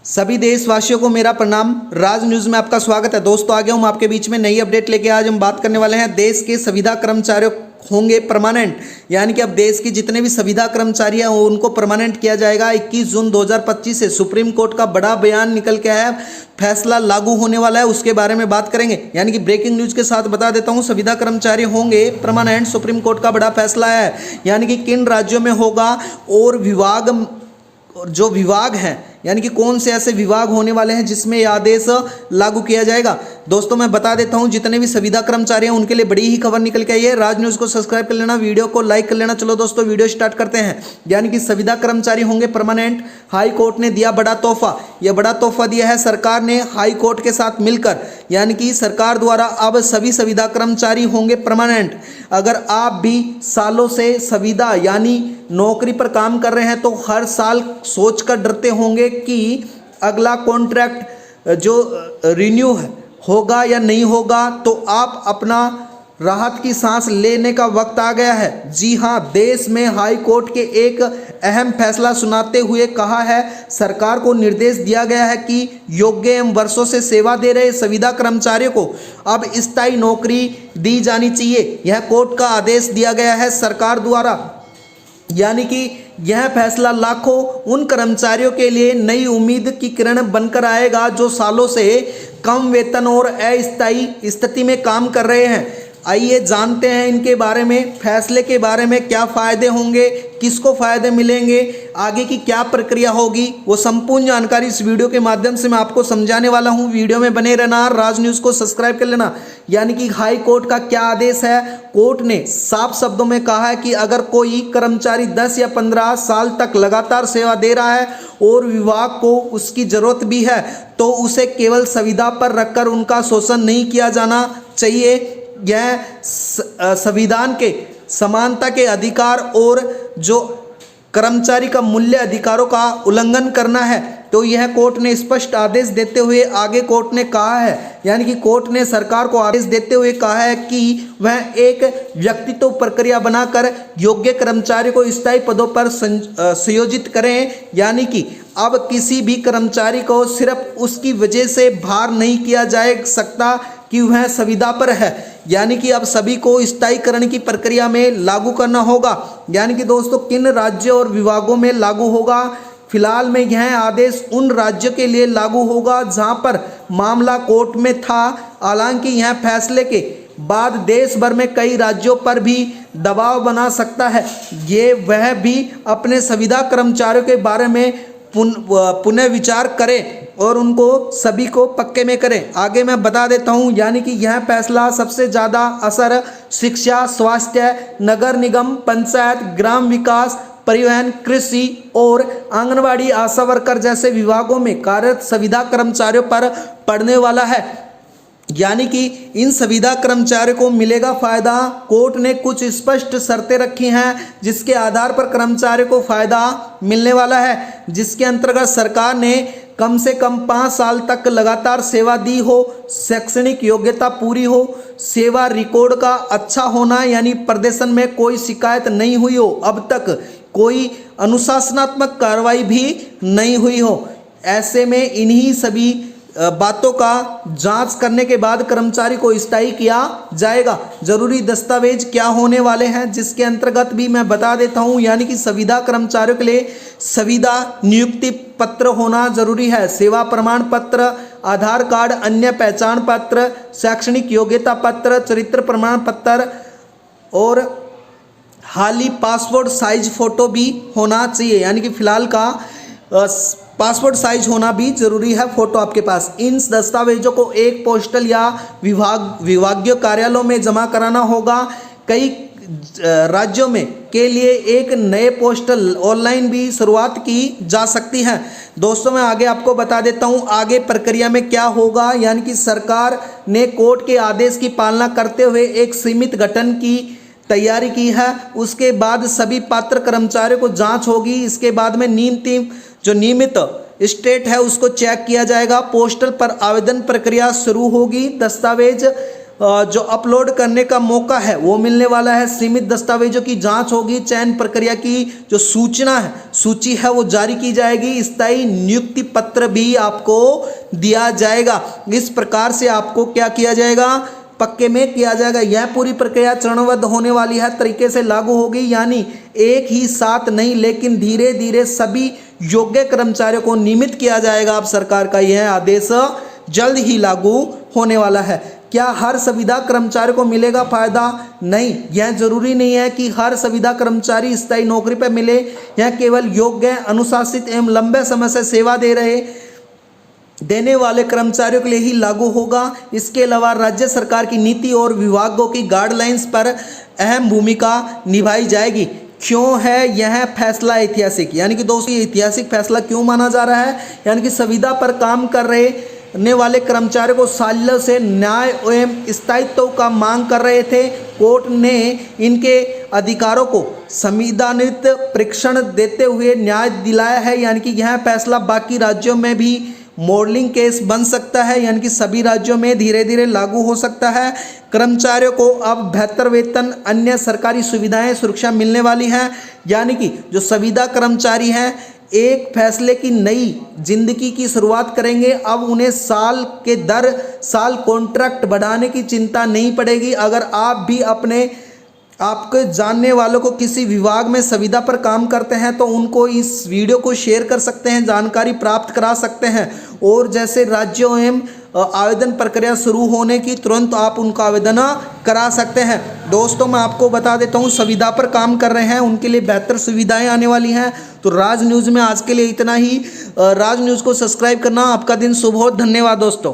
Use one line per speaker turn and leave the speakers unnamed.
सभी देशवासियों को मेरा प्रणाम। राज न्यूज़ में आपका स्वागत है। दोस्तों, आगे हम आपके बीच में नई अपडेट लेके आज हम बात करने वाले हैं। देश के संविदा कर्मचारी होंगे परमानेंट, यानी कि अब देश के जितने भी संविदा कर्मचारी हैं उनको परमानेंट किया जाएगा। 21 जून 2025 से सुप्रीम कोर्ट का बड़ा बयान निकल के आया है, फैसला लागू होने वाला है, उसके बारे में बात करेंगे। यानी कि ब्रेकिंग न्यूज़ के साथ बता देता हूं, संविदा कर्मचारी होंगे परमानेंट, सुप्रीम कोर्ट का बड़ा फैसला है। यानी कि किन राज्यों में होगा और जो विभाग हैं, यानी कि कौन से ऐसे विभाग होने वाले हैं जिसमें यह आदेश लागू किया जाएगा। दोस्तों, मैं बता देता हूं, जितने भी संविदा कर्मचारी हैं उनके लिए बड़ी ही खबर निकल के आई है। राज न्यूज़ को सब्सक्राइब कर लेना, वीडियो को लाइक कर लेना। चलो दोस्तों, वीडियो स्टार्ट करते हैं। यानी कि संविदा कर्मचारी होंगे परमानेंट। हाई कोर्ट ने दिया बड़ा तोहफा। यह बड़ा तोहफा दिया है सरकार ने हाई कोर्ट के साथ मिलकर। यानी कि सरकार द्वारा अब सभी संविदा कर्मचारी होंगे परमानेंट। अगर आप भी सालों से संविदा यानी नौकरी पर काम कर रहे हैं तो हर साल सोचकर डरते होंगे कि अगला कॉन्ट्रैक्ट जो रिन्यू होगा या नहीं होगा, तो आप अपना राहत की सांस लेने का वक्त आ गया है। जी हां, देश में हाई कोर्ट के एक अहम फैसला सुनाते हुए कहा है, सरकार को निर्देश दिया गया है कि योग्य एवं वर्षों से सेवा दे रहे संविदा कर्मचारियों को अब स्थायी नौकरी दी जानी चाहिए। यह कोर्ट का आदेश दिया गया है सरकार द्वारा। यानी कि यह फैसला लाखों उन कर्मचारियों के लिए नई उम्मीद की किरण बनकर आएगा जो सालों से कम वेतन और अस्थायी स्थिति में काम कर रहे हैं। आइए जानते हैं इनके बारे में, फैसले के बारे में, क्या फ़ायदे होंगे, किसको फ़ायदे मिलेंगे, आगे की क्या प्रक्रिया होगी, वो संपूर्ण जानकारी इस वीडियो के माध्यम से मैं आपको समझाने वाला हूं। वीडियो में बने रहना, राज न्यूज़ को सब्सक्राइब कर लेना। यानी कि हाई कोर्ट का क्या आदेश है, कोर्ट ने साफ शब्दों में कहा है कि अगर कोई कर्मचारी 10 या 15 साल तक लगातार सेवा दे रहा है और विभाग को उसकी ज़रूरत भी है, तो उसे केवल संविदा पर रखकर उनका शोषण नहीं किया जाना चाहिए। यह संविधान के समानता के अधिकार और जो कर्मचारी का मूल्य अधिकारों का उल्लंघन करना है। तो यह कोर्ट ने स्पष्ट आदेश देते हुए आगे कोर्ट ने कहा है, यानी कि कोर्ट ने सरकार को आदेश देते हुए कहा है कि वह एक व्यक्तित्व प्रक्रिया बनाकर योग्य कर्मचारी को स्थायी पदों पर संयोजित करें। यानी कि अब किसी भी कर्मचारी को सिर्फ उसकी वजह से भार नहीं किया जा सकता कि वह संविदा पर है। यानी कि अब सभी को स्थायीकरण की प्रक्रिया में लागू करना होगा। यानी कि दोस्तों, किन राज्यों और विभागों में लागू होगा? फिलहाल में यह आदेश उन राज्यों के लिए लागू होगा जहां पर मामला कोर्ट में था। हालांकि यह फैसले के बाद देश भर में कई राज्यों पर भी दबाव बना सकता है। ये वह भी अपने संविदा कर्मचारियों के बारे में पुनः विचार करें और उनको सभी को पक्के में करें। आगे मैं बता देता हूं, यानी कि यह फैसला सबसे ज़्यादा असर शिक्षा, स्वास्थ्य, नगर निगम, पंचायत, ग्राम विकास, परिवहन, कृषि और आंगनबाड़ी, आशा वर्कर जैसे विभागों में कार्यरत संविदा कर्मचारियों पर पड़ने वाला है। यानी कि इन संविदा कर्मचारियों को मिलेगा फायदा। कोर्ट ने कुछ स्पष्ट शर्तें रखी हैं जिसके आधार पर कर्मचारियों को फायदा मिलने वाला है, जिसके अंतर्गत सरकार ने कम से कम 5 साल तक लगातार सेवा दी हो, शैक्षणिक योग्यता पूरी हो, सेवा रिकॉर्ड का अच्छा होना, यानी प्रदर्शन में कोई शिकायत नहीं हुई हो, अब तक कोई अनुशासनात्मक कार्रवाई भी नहीं हुई हो। ऐसे में इन्हीं सभी बातों का जांच करने के बाद कर्मचारी को स्थायी किया जाएगा। जरूरी दस्तावेज क्या होने वाले हैं, जिसके अंतर्गत भी मैं बता देता हूं। यानी कि संविदा कर्मचारियों के लिए संविदा नियुक्ति पत्र होना जरूरी है, सेवा प्रमाण पत्र, आधार कार्ड, अन्य पहचान पत्र, शैक्षणिक योग्यता पत्र, चरित्र प्रमाण पत्र और हाली पासपोर्ट साइज फोटो भी होना चाहिए। यानी कि फिलहाल का पासपोर्ट साइज होना भी जरूरी है, फोटो आपके पास। इन दस्तावेजों को एक पोस्टल या विभागीय कार्यालयों में जमा कराना होगा। कई राज्यों में के लिए एक नए पोस्टल ऑनलाइन भी शुरुआत की जा सकती है। दोस्तों, मैं आगे आपको बता देता हूं आगे प्रक्रिया में क्या होगा। यानी कि सरकार ने कोर्ट के आदेश की पालना करते हुए एक सीमित गठन की तैयारी की है। उसके बाद सभी पात्र कर्मचारियों को जांच होगी। इसके बाद में नियमित स्टेट है उसको चेक किया जाएगा। पोस्टल पर आवेदन प्रक्रिया शुरू होगी। दस्तावेज जो अपलोड करने का मौका है वो मिलने वाला है। सीमित दस्तावेजों की जांच होगी। चयन प्रक्रिया की जो सूची है वो जारी की जाएगी। स्थायी नियुक्ति पत्र भी आपको दिया जाएगा। इस प्रकार से आपको क्या किया जाएगा, पक्के में किया जाएगा। यह पूरी प्रक्रिया चरणबद्ध होने वाली है, तरीके से लागू होगी, यानी एक ही साथ नहीं लेकिन धीरे धीरे सभी योग्य कर्मचारियों को नियमित किया जाएगा। अब सरकार का यह आदेश जल्द ही लागू होने वाला है। क्या हर संविदा कर्मचारी को मिलेगा फायदा? नहीं, यह जरूरी नहीं है कि हर संविदा कर्मचारी स्थायी नौकरी पर मिले। यह केवल योग्य, अनुशासित एवं लंबे समय से सेवा देने वाले कर्मचारियों के लिए ही लागू होगा। इसके अलावा राज्य सरकार की नीति और विभागों की गाइडलाइंस पर अहम भूमिका निभाई जाएगी। क्यों है यह फैसला ऐतिहासिक? यानी कि दोस्तों, ये ऐतिहासिक फैसला क्यों माना जा रहा है? यानी कि संविदा पर काम कर रहने वाले कर्मचारियों को सालों से न्याय एवं स्थायित्व का मांग कर रहे थे। कोर्ट ने इनके अधिकारों को संविधानिक परीक्षण देते हुए न्याय दिलाया है। यानी कि यह फैसला बाकी राज्यों में भी मॉडलिंग केस बन सकता है, यानी कि सभी राज्यों में धीरे धीरे लागू हो सकता है। कर्मचारियों को अब बेहतर वेतन, अन्य सरकारी सुविधाएं, सुरक्षा मिलने वाली है। यानी कि जो संविदा कर्मचारी हैं एक फैसले की नई जिंदगी की शुरुआत करेंगे। अब उन्हें साल के दर साल कॉन्ट्रैक्ट बढ़ाने की चिंता नहीं पड़ेगी। अगर आप भी आपके जानने वालों को किसी विभाग में संविदा पर काम करते हैं तो उनको इस वीडियो को शेयर कर सकते हैं, जानकारी प्राप्त करा सकते हैं। और जैसे राज्यों एवं आवेदन प्रक्रिया शुरू होने की तुरंत आप उनका आवेदन करा सकते हैं। दोस्तों, मैं आपको बता देता हूँ, संविदा पर काम कर रहे हैं उनके लिए बेहतर सुविधाएं आने वाली हैं। तो राज न्यूज़ में आज के लिए इतना ही। राज न्यूज़ को सब्सक्राइब करना। आपका दिन शुभ हो। धन्यवाद दोस्तों।